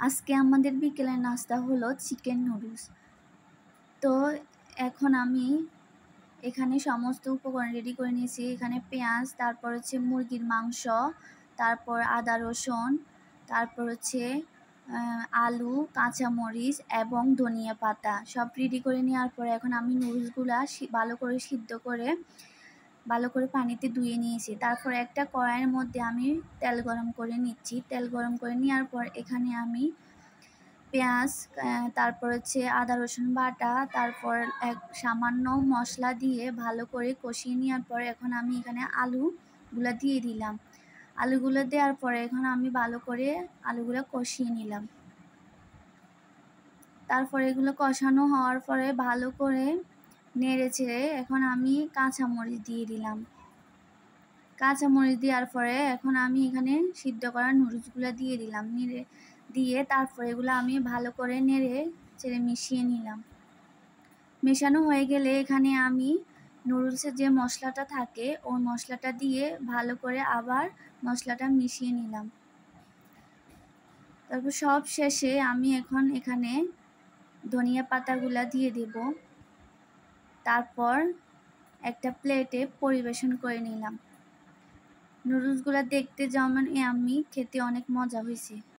আজকে আমাদের বিকেলের নাস্তা হলো চিকেন নুডলস। তো এখন আমি এখানে সমস্ত উপকরণ রেডি করে নিয়েছি। এখানে পেঁয়াজ, তারপর হচ্ছে মুরগির মাংস, তারপর আদা রসুন, তারপর হচ্ছে আলু, কাঁচামরিচ এবং ধনিয়া পাতা সব রেডি করে নেওয়ার পরে এখন আমি নুডলসগুলা ভালো করে সিদ্ধ করে ভালো করে পানিতে ধুয়ে নিয়েছি। তারপর একটা কড়াইয়ের মধ্যে আমি তেল গরম করে নিচ্ছি। তেল গরম করে নেওয়ার পর এখানে আমি পেঁয়াজ, তারপর হচ্ছে আদা রসুন বাটা, তারপর সামান্য মশলা দিয়ে ভালো করে কষিয়ে নেওয়ার পর এখন আমি এখানে আলুগুলো দিয়ে দিলাম। আলুগুলো দেওয়ার পরে এখন আমি ভালো করে আলুগুলো কষিয়ে নিলাম। তারপর এগুলো কষানো হওয়ার পরে ভালো করে নেড়ে চেড়ে এখন আমি কাঁচামরিচ দিয়ে দিলাম। কাঁচামরিচ দেওয়ার পরে এখন আমি এখানে সিদ্ধ করা নুডলসগুলো দিয়ে দিলাম। দিয়ে তারপর এগুলো আমি ভালো করে নেড়ে চেড়ে মিশিয়ে নিলাম। মেশানো হয়ে গেলে এখানে আমি নুডলসের যে মশলাটা থাকে ওই মশলাটা দিয়ে ভালো করে আবার মশলাটা মিশিয়ে নিলাম। তারপর সব শেষে আমি এখন এখানে ধনিয়া পাতাগুলা দিয়ে দেব। তারপর একটা প্লেটে পরিবেশন করে নিলাম। নুডলসগুলো দেখতে যেমন ইয়াম্মি, খেতে অনেক মজা হয়েছে।